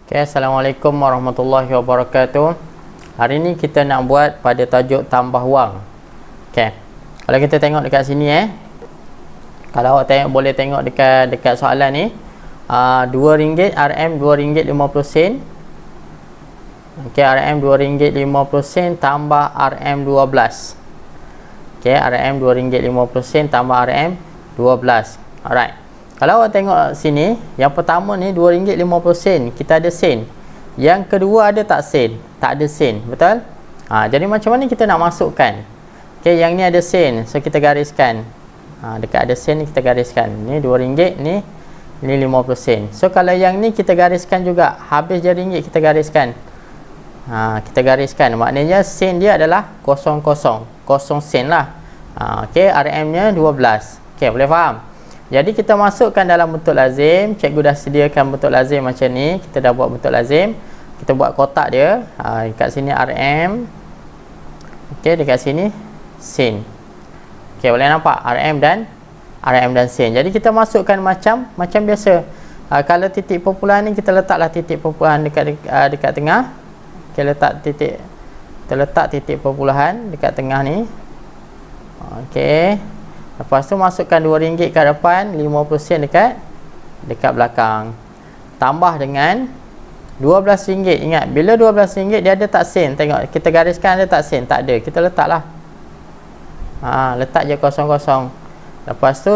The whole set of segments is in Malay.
Okay, Assalamualaikum warahmatullahi wabarakatuh. Hari ni kita nak buat pada tajuk tambah wang. Okay, kalau kita tengok dekat sini kalau awak tengok, boleh tengok dekat soalan ni, RM2 RM RM2.50. Okay, RM RM2.50 tambah RM12. Okay, RM RM2.50 tambah RM12. Alright, kalau awak tengok sini, yang pertama ni RM2.50, kita ada sen. Yang kedua ada tak sen? Tak ada sen, betul? Jadi macam mana kita nak masukkan? Okay, yang ni ada sen, so kita gariskan. Dekat ada sen ni kita gariskan. Ni RM2, ni 50 sen. So kalau yang ni kita gariskan juga, habis je ringgit kita gariskan. Kita gariskan, maknanya sen dia adalah 00 sen lah. Okay, RM nya 12. Okay, boleh faham? Jadi kita masukkan dalam bentuk lazim. Cikgu dah sediakan bentuk lazim macam ni. Kita dah buat bentuk lazim. Kita buat kotak dia. Dekat sini RM. Okey, dekat sini sen. Okey, boleh nampak RM dan sen. Jadi kita masukkan macam biasa. Kalau titik perpuluhan ni, kita letaklah titik perpuluhan dekat tengah. Okey, kita letak titik perpuluhan dekat tengah ni. Okey. Lepas tu masukkan RM2 kat depan, 50 sen dekat belakang. Tambah dengan RM12. Ingat, bila RM12 dia ada tak sen? Tengok, kita gariskan ada tak sen? Tak ada. Kita letaklah. Letak je 00. Lepas tu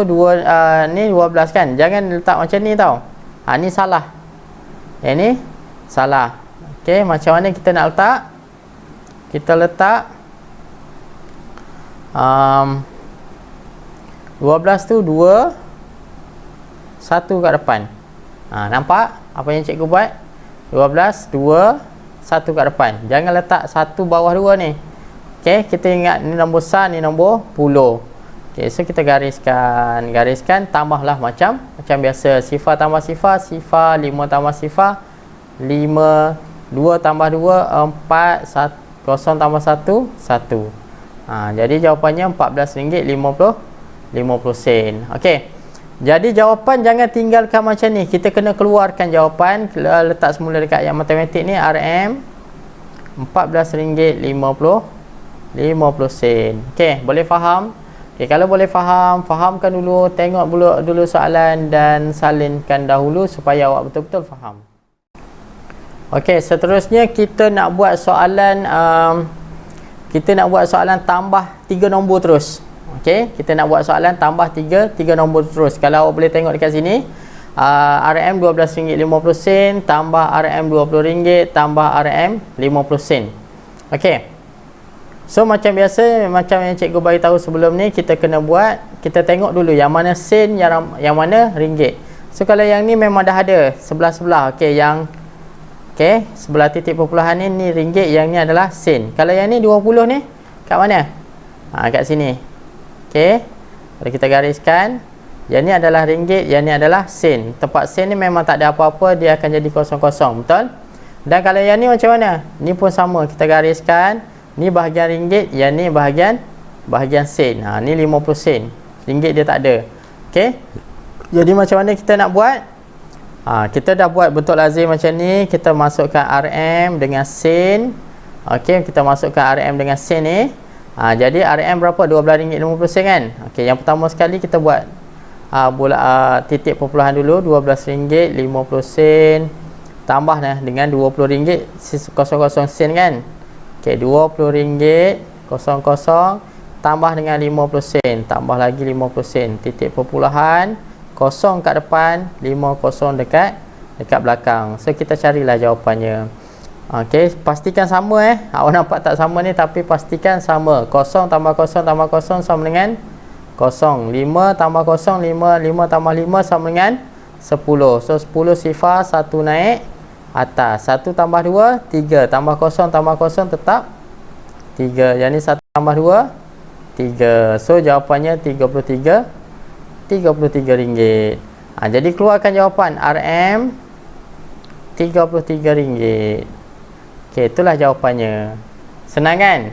ni 12 kan? Jangan letak macam ni tau. Ni salah. Yang ni salah. Okey, macam mana kita nak letak? Kita letak 12 tu 2 1 kat depan. Nampak apa yang cikgu buat? 12 2 1 kat depan. Jangan letak 1 bawah 2 ni. Okey, kita ingat ni nombor besar, ni nombor puluh. Okey, so kita gariskan, tambahlah macam biasa. Sifar tambah sifar, 5 tambah sifar, 5, 2 tambah 2 4, 0 tambah 1 1. Jadi jawapannya RM14.50 sen. Okey. Jadi jawapan jangan tinggalkan macam ni. Kita kena keluarkan jawapan. Letak semula dekat yang matematik ni, RM RM14.50 sen. Okey, boleh faham? Okey, kalau boleh fahamkan dulu, tengok dulu soalan dan salinkan dahulu supaya awak betul-betul faham. Okey, seterusnya kita nak buat soalan tambah 3 nombor terus. Okey, kita nak buat soalan tambah 3 nombor terus. Kalau awak boleh tengok dekat sini, RM RM12.50 sen tambah RM RM20 tambah RM RM50 sen. Okey. So macam biasa, macam yang cikgu bagi tahu sebelum ni, kita kena buat, kita tengok dulu yang mana sen, yang mana ringgit. So kalau yang ni memang dah ada sebelah-sebelah. Okey, sebelah titik perpuluhan ni ringgit, yang ni adalah sen. Kalau yang ni 20 ni kat mana? Kat sini. Okey, kalau kita gariskan, yang ni adalah ringgit, yang ni adalah sen. Tempat sen ni memang tak ada apa-apa, dia akan jadi 00, betul? Dan kalau yang ni macam mana? Ni pun sama, kita gariskan, ni bahagian ringgit, yang ni bahagian sen. Ni 50 sen. Ringgit dia tak ada. Okey. Jadi macam mana kita nak buat? Kita dah buat bentuk lazim macam ni. Kita masukkan RM dengan sen. Okey, kita masukkan RM dengan sen ni. Jadi RM berapa? RM12.50 kan? Okey, yang pertama sekali kita buat titik perpuluhan dulu, RM12.50 tambah dengan RM20 00 sen kan? Okey, RM20 tambah dengan 50 sen, tambah lagi 50 sen. Titik perpuluhan 0 kat depan, 50 dekat belakang. So kita carilah jawapannya. Okey, pastikan sama awak nampak tak sama ni, tapi pastikan sama. 0 tambah 0 tambah 0 sama dengan 0. 5 tambah 0, 5 tambah 5 sama dengan 10. So 10 sifar, 1 naik atas. 1 tambah 2, 3. Tambah 0 tambah 0 tetap 3. Yang ni 1 tambah 2, 3. So jawapannya RM33. Jadi keluarkan jawapan RM RM33. Okey, itulah jawapannya. Senang kan?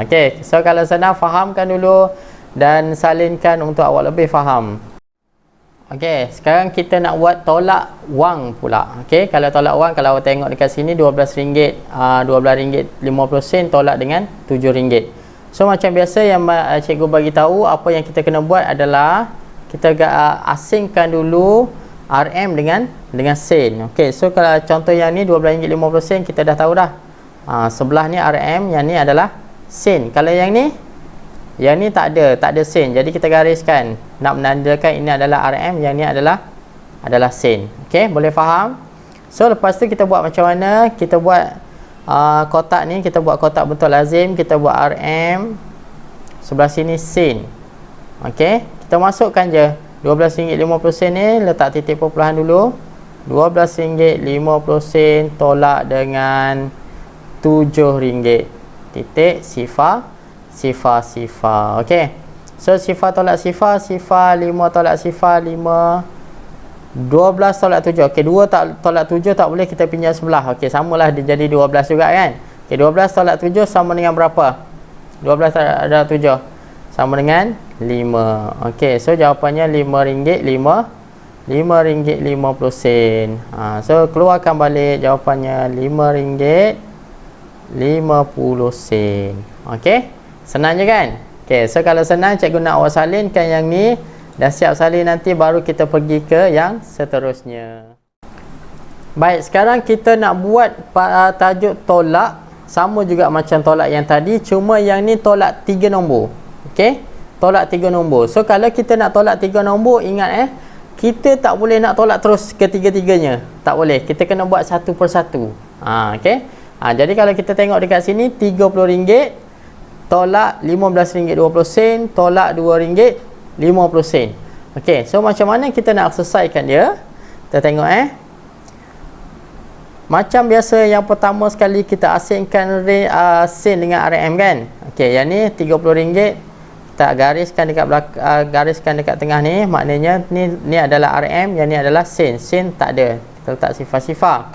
Okey, so kalau senang, fahamkan dulu dan salinkan untuk awak lebih faham. Okey, sekarang kita nak buat tolak wang pula. Okey, kalau tolak wang, kalau awak tengok dekat sini RM12, RM12.50 tolak dengan RM7. So macam biasa yang cikgu bagi tahu, apa yang kita kena buat adalah kita asingkan dulu RM dengan sen. Okey, so kalau contoh yang ni RM12.50 kita dah tahu dah. Sebelah ni RM, yang ni adalah sen. Kalau yang ni tak ada sen. Jadi kita gariskan nak menandakan ini adalah RM, yang ni adalah sen. Okey, boleh faham? So lepas tu kita buat macam mana? Kita buat kotak ni, kita buat kotak bentuk lazim, kita buat RM, sebelah sini sen. Okey, kita masukkan je RM12.50 ni, letak titik perpuluhan dulu. RM12.50 tolak dengan RM7. Titik sifar. Okey. So sifar tolak sifar, 5 tolak sifar 5, 12 tolak 7. Okey, 2 tolak 7 tak boleh, kita pinjam sebelah. Okey, samalah dia jadi 12 juga kan. Okey, 12 tolak 7 sama dengan berapa? 12 tolak 7 sama dengan 5. Okey, so jawapannya RM5.50. So keluarkan balik jawapannya RM5.50. Okey, senang je kan? Okey, so kalau senang, cikgu nak awak salinkan yang ni. Dah siap salin nanti, baru kita pergi ke yang seterusnya. Baik, sekarang kita nak buat tajuk tolak. Sama juga macam tolak yang tadi, cuma yang ni tolak 3 nombor. Okey, tolak 3 nombor. So kalau kita nak tolak 3 nombor, ingat kita tak boleh nak tolak terus ketiga-tiganya. Tak boleh, kita kena buat satu persatu. Okey. Jadi kalau kita tengok dekat sini, RM30 tolak RM15.20, tolak RM2.50. Okey, so macam mana kita nak selesaikan dia? Kita tengok macam biasa, yang pertama sekali kita asingkan sen dengan RM kan. Okey, yang ni RM30, kita gariskan dekat tengah ni, maknanya ni adalah RM, yang ni adalah sen. Sen tak ada, kita letak sifar-sifar.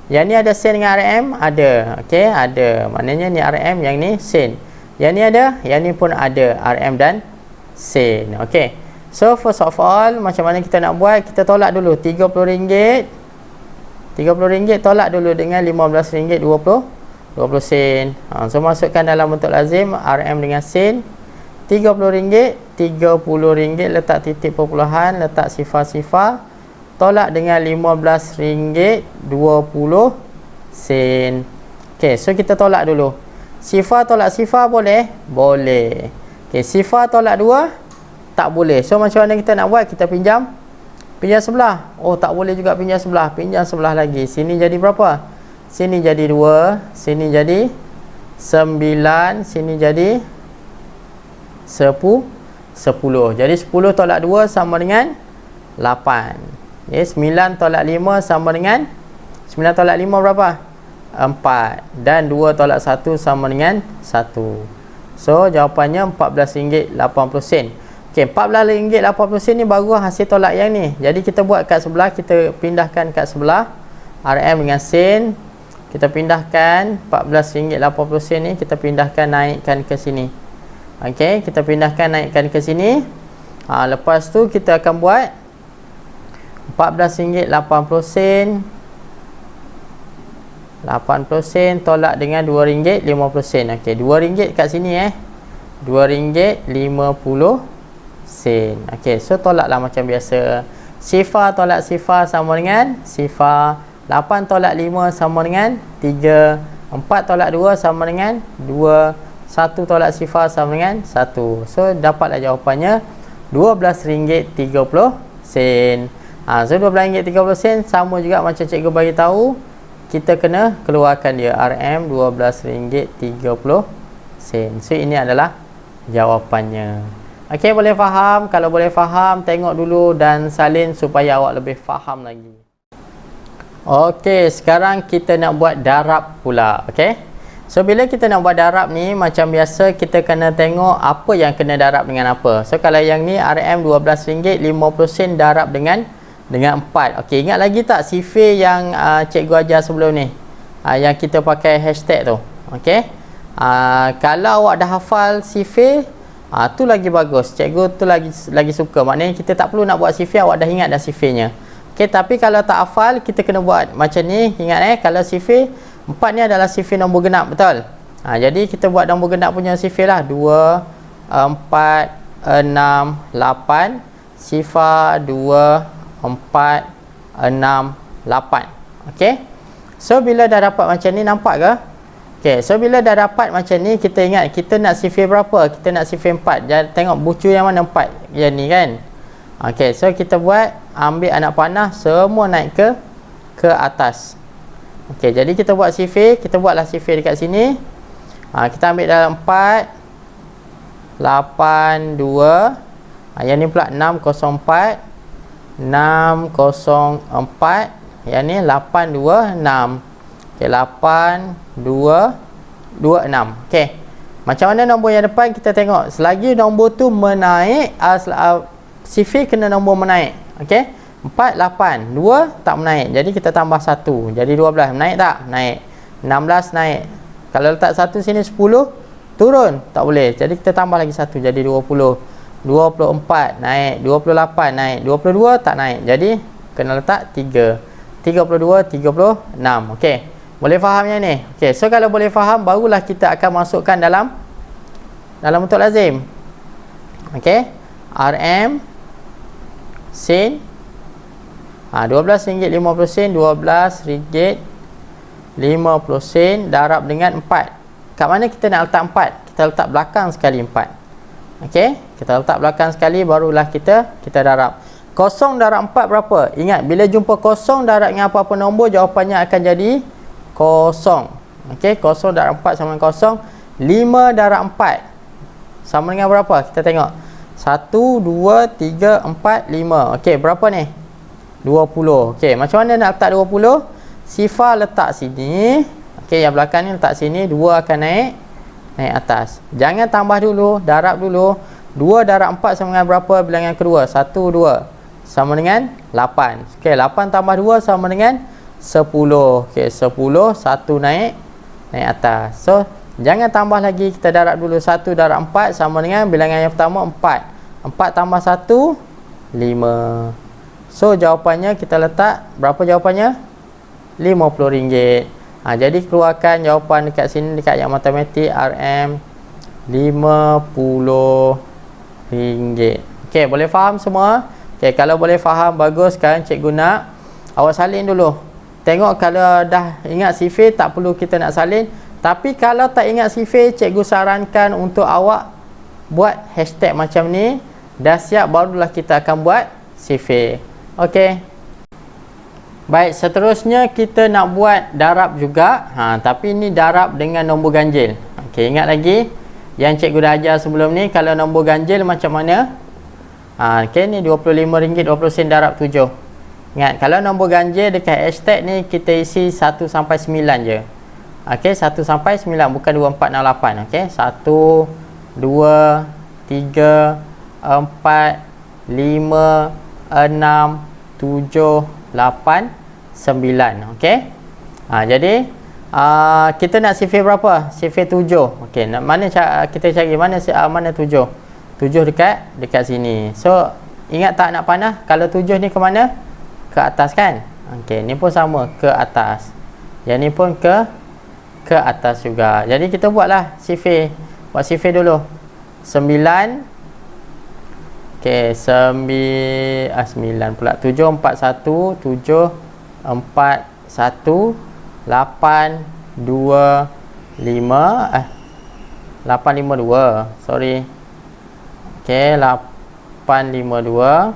Yang ni ada sen dengan RM, ada. Okey, ada. Maknanya ni RM, yang ni sen. Yang ni ada, yang ni pun ada, RM dan sen. Okey. So first of all, macam mana kita nak buat? Kita tolak dulu RM30. RM30 tolak dulu dengan RM15.20. So masukkan dalam bentuk lazim RM dengan sen. RM30, RM30, letak titik perpuluhan, letak sifar-sifar, tolak dengan RM15.20. Okey, so kita tolak dulu. Sifar tolak sifar boleh? Boleh. Okey, sifar tolak 2 tak boleh. So macam mana kita nak buat? Kita pinjam sebelah. Oh, tak boleh juga pinjam sebelah. Pinjam sebelah lagi. Sini jadi berapa? Sini jadi 2, sini jadi 9, sini jadi 10. Jadi 10 tolak 2 sama dengan 8. Okay, 9 tolak 5 sama dengan 9 tolak 5 berapa? 4. Dan 2 tolak 1 sama dengan 1. So jawapannya RM14.80. Okey, RM14.80 ni baru hasil tolak yang ni. Jadi kita buat kat sebelah, kita pindahkan kat sebelah RM dengan sen. Kita pindahkan RM14.80 ni, kita pindahkan naikkan ke sini. Okey, kita pindahkan naikkan ke sini. Lepas tu kita akan buat RM14.80, 80 tolak dengan RM2.50. Okey, RM2 kat sini RM2.50. Okey, so tolaklah macam biasa. Sifar tolak sifar sama dengan sifar. 8 tolak 5 sama dengan 3. 4 tolak 2 sama dengan 2. 1 tolak sifar sama dengan 1. So dapatlah jawapannya RM12.30. So RM12.30 sama juga macam cikgu bagi tahu. Kita kena keluarkan dia, RM RM12.30. So ini adalah jawapannya. Okey, boleh faham? Kalau boleh faham, tengok dulu dan salin supaya awak lebih faham lagi. Okey, sekarang kita nak buat darab pula. Okey, so bila kita nak buat darab ni, macam biasa kita kena tengok apa yang kena darab dengan apa. So kalau yang ni RM RM12.50 darab dengan 4. Okey, ingat lagi tak sifir yang cikgu ajar sebelum ni, yang kita pakai hashtag tu? Okey, kalau awak dah hafal sifir, Tu lagi bagus. Cikgu tu lagi suka. Maknanya kita tak perlu nak buat sifir, awak dah ingat dah sifirnya. Okey, tapi kalau tak hafal, kita kena buat macam ni. Ingat kalau sifir 4 ni adalah sifir nombor genap, betul? Jadi kita buat nombor genap punya sifir lah. 2, 4, 6, 8. Sifar 2, 4, 6, 8. Okey. So bila dah dapat macam ni, nampak ke? Okey, so bila dah dapat macam ni, kita ingat kita nak sifir berapa? Kita nak sifir 4. Jangan tengok bucu yang mana 4 yang ni kan. Okey, so kita buat, ambil anak panah, semua naik ke atas. Okey, jadi kita buat sifir, kita buatlah sifir dekat sini. Kita ambil dalam 4, 8, 2. Yang ni pula 604, 604. Yang ni 826. Okey, 8 2 2 6. Okey. Macam mana nombor yang depan kita tengok. Selagi nombor tu menaik, sifir kena nombor menaik. Okey. 4 8 2 tak menaik. Jadi kita tambah 1. Jadi 12 menaik tak? Naik. 16 naik. Kalau letak 1 sini 10 turun, tak boleh. Jadi kita tambah lagi 1 jadi 20. 24 naik, 28 naik, 22 tak naik. Jadi kena letak 3. 32 36. Okey. Boleh faham yang ni? Okey, so kalau boleh faham, barulah kita akan masukkan dalam bentuk lazim. Okey. RM sen RM12.50, RM12.50 darab dengan 4. Kat mana kita nak letak 4? Kita letak belakang sekali 4. Okey, kita letak belakang sekali, barulah kita darab. Kosong darab 4 berapa? Ingat, bila jumpa kosong darab dengan apa-apa nombor, jawapannya akan jadi kosong. Okey, kosong darab 4 sama dengan kosong. 5 darab 4 sama dengan berapa? Kita tengok. 1, 2, 3, 4, 5. Okey, berapa ni? 20. Okey, macam mana nak letak 20? Sifar letak sini. Okey, yang belakang ni letak sini. 2 akan naik atas. Jangan tambah dulu, darab dulu. 2 darab 4 sama dengan berapa bilangan kedua? 1, 2 sama dengan 8. Okey, 8 tambah 2 sama dengan 10. Okey, 10, 1 naik atas. So, jangan tambah lagi, kita darab dulu. 1 darab 4 sama dengan bilangan yang pertama 4. 4 tambah 1 5. So, jawapannya kita letak berapa jawapannya? RM50. Jadi keluarkan jawapan dekat sini, dekat yang matematik, RM RM50. Okey, boleh faham semua? Okey, kalau boleh faham, bagus. Sekarang cikgu nak awak salin dulu. Tengok kalau dah ingat sifir, tak perlu kita nak salin. Tapi kalau tak ingat sifir, cikgu sarankan untuk awak buat hashtag macam ni. Dah siap, barulah kita akan buat sifir. Okey. Baik, seterusnya kita nak buat darab juga. Tapi ini darab dengan nombor ganjil. Okey, ingat lagi yang cikgu dah ajar sebelum ni, kalau nombor ganjil macam mana? Okey, ni RM25.20 darab 7. Ingat, kalau nombor ganjil dekat hashtag ni kita isi 1 sampai 9 je. Okey, 1 sampai 9, bukan 2, 4, 6, 8. Okey, 1 2 3 4 5 6 7 8 9. Okey. Jadi kita nak sifir berapa? Sifir 7. Okey, mana kita cari mana 7? 7 dekat sini. So, ingat tak nak panah? Kalau 7 ni ke mana? Ke atas kan? Okey, ni pun sama, ke atas. Yang ni pun ke atas juga. Jadi kita buatlah sifir. Buat sifir dulu. 9. Okey, 9 pula. 7 4 1 7 4 1 8 2 5 8 5 2. Sorry. Okey, 8 5 2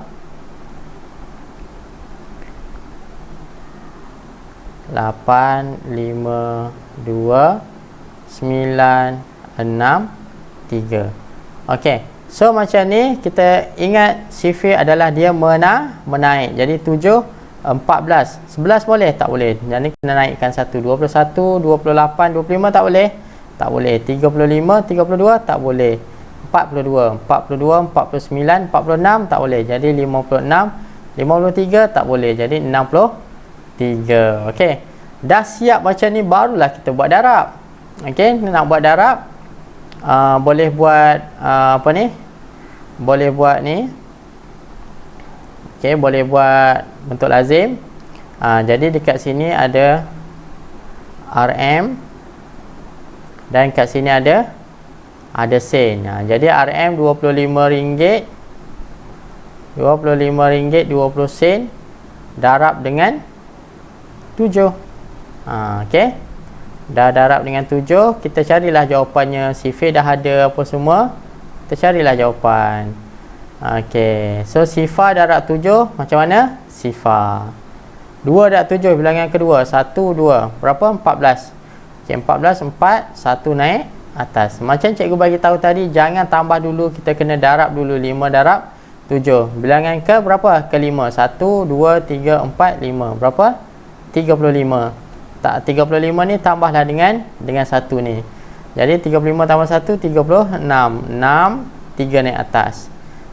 8 5 2 9 6 3. Okey. So macam ni, kita ingat sifir adalah dia menaik. Jadi 7 14 11 boleh? Tak boleh. Jadi kena naikkan 1. 21 28 25 tak boleh? Tak boleh. 35 32 tak boleh. 42 49 46 tak boleh. Jadi 56 53 tak boleh. Jadi 63. Okey. Dah siap macam ni, barulah kita buat darab. Okey, nak buat darab. boleh buat apa ni, boleh buat ni. Okey, boleh buat bentuk lazim. Jadi dekat sini ada RM dan kat sini ada sen. Jadi RM RM25 20 darab dengan 7. Okey, dah darab dengan 7, kita carilah jawapannya. sifar dah ada apa semua, kita carilah jawapan. Okey, so sifar darab 7 macam mana? Sifar 2 darab 7 bilangan kedua, 1, 2, berapa? 14. Okey, 14, 4, 1 naik atas. Macam cikgu bagi tahu tadi, jangan tambah dulu, kita kena darab dulu. 5 darab 7 bilangan ke berapa? Ke 5. 1, 2, 3, 4, 5, berapa? 35. Tak, 35 ni tambahlah dengan 1 ni. Jadi 35 tambah 1, 36. 6, 3 naik atas.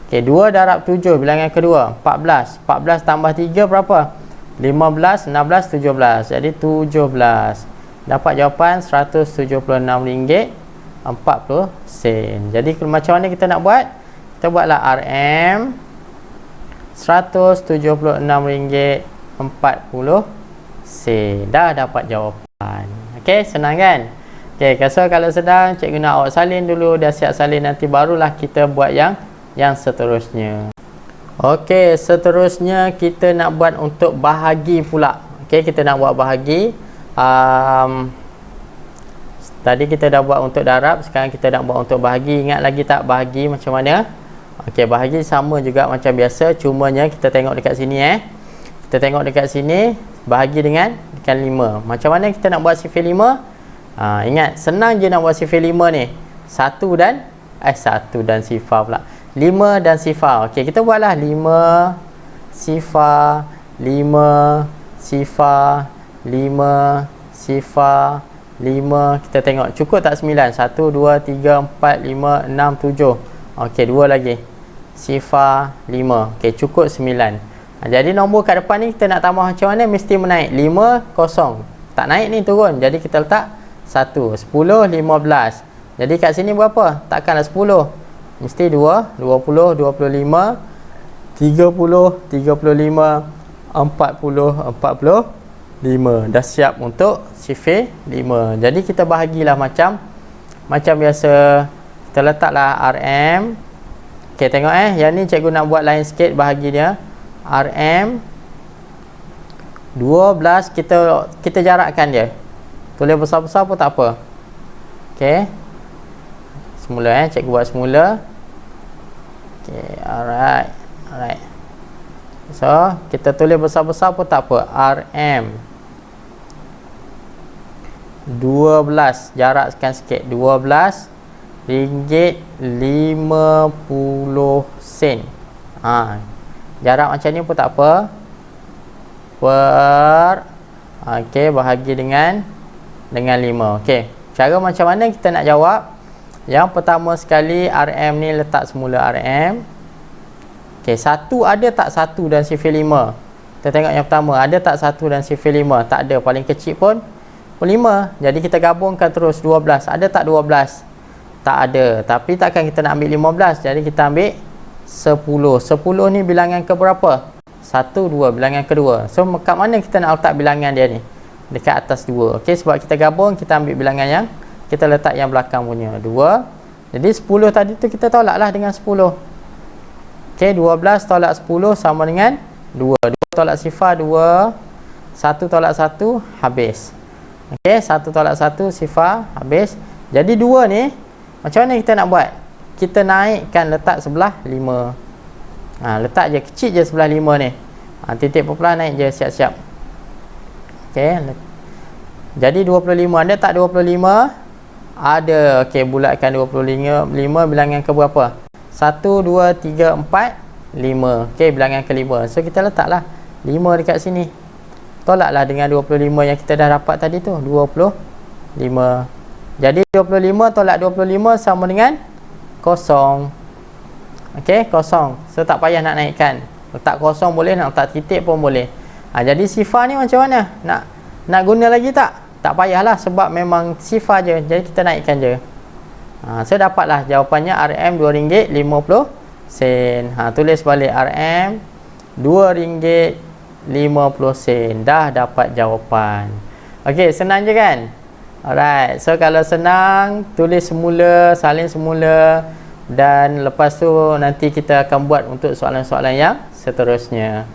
Okey, 2 darab 7 bilangan kedua, 14. 14 tambah 3 berapa? 15, 16, 17. Jadi 17. Dapat jawapan RM176.40. Jadi macam mana kita nak buat? Kita buatlah RM RM176.40. Dah dapat jawapan. Okey, senang kan? Okey, kalau sedang cikgu nak awak salin dulu, dah siap salin, nanti barulah kita buat yang seterusnya. Okey, seterusnya kita nak buat untuk bahagi pula. Okey, kita nak buat bahagi. Tadi kita dah buat untuk darab, sekarang kita nak buat untuk bahagi. Ingat lagi tak bahagi macam mana? Okey, bahagi sama juga macam biasa, cumanya kita tengok dekat sini Kita tengok dekat sini, bahagi dengan 5. Macam mana kita nak buat sifar 5? Ingat, senang je nak buat sifar 5 ni. 1 dan sifar pula. 5 dan sifar. Okey, kita buatlah 5 sifar, 5 sifar, 5 sifar, 5. Kita tengok cukup tak 9? 1, 2, 3, 4, 5, 6, 7. Okey, 2 lagi. Sifar 5. Okey, cukup 9. Jadi nombor kat depan ni kita nak tambah macam mana? Mesti menaik. 5, kosong. Tak naik ni, turun. Jadi kita letak 1. 10, 15. Jadi kat sini berapa? Takkanlah 10. Mesti 2, 20, 25, 30, 35, 40, 45. Dah siap untuk sifar 5. Jadi kita bahagilah macam biasa. Kita letaklah RM. Okey, tengok yang ni cikgu nak buat lain sikit bahagi dia. RM 12, kita jarakkan dia. Tulis besar-besar pun tak apa. Okey. Semula cikgu buat semula. Okey, alright. So, kita tulis besar-besar pun tak apa. RM 12, jarakkan sikit. 12 ringgit 50 sen. Jarak macam ni pun tak apa. Okey, bahagi dengan 5. Okey, cara macam mana kita nak jawab? Yang pertama sekali, RM ni letak semula RM. Okey, 1 ada tak 1 dan sifar 5? Kita tengok yang pertama, ada tak 1 dan sifar 5? Tak ada, paling kecil pun 5. Jadi kita gabungkan terus 12. Ada tak 12? Tak ada. Tapi takkan kita nak ambil 15. Jadi kita ambil 10. 10 ni bilangan ke berapa? 1, 2, bilangan kedua. So kat mana kita nak letak bilangan dia ni? Dekat atas 2. Okey, sebab kita gabung, kita ambil bilangan yang kita letak yang belakang punya 2. Jadi 10 tadi tu kita tolaklah dengan 10. Okey, 12 tolak 10 sama dengan 2. 2 tolak sifar 2. 1 tolak 1 habis. Okey, 1 tolak 1 sifar habis. Jadi 2 ni macam mana kita nak buat? Kita naikkan, letak sebelah 5. Letak je kecil je sebelah 5 ni. Titik perpuluhan naik je, siap-siap. Okey. Jadi 25, ada tak 25? Ada. Okey, bulatkan 25 bilangan ke berapa? 1, 2, 3, 4, 5. Okey, bilangan ke 5. So kita letaklah 5 dekat sini. Tolaklah dengan 25 yang kita dah dapat tadi tu, 25. Jadi 25 tolak 25 sama dengan kosong. Okey, kosong. So tak payah nak naikkan. Letak kosong boleh, nak letak titik pun boleh. Jadi sifar ni macam mana? Nak guna lagi tak? Tak payahlah sebab memang sifar je. Jadi kita naikkan je. So dapatlah jawapannya RM RM2.50. Tulis balik RM RM2.50. Dah dapat jawapan. Okey, senang je kan? Alright, so kalau senang, tulis semula, salin semula, dan lepas tu nanti kita akan buat untuk soalan-soalan yang seterusnya.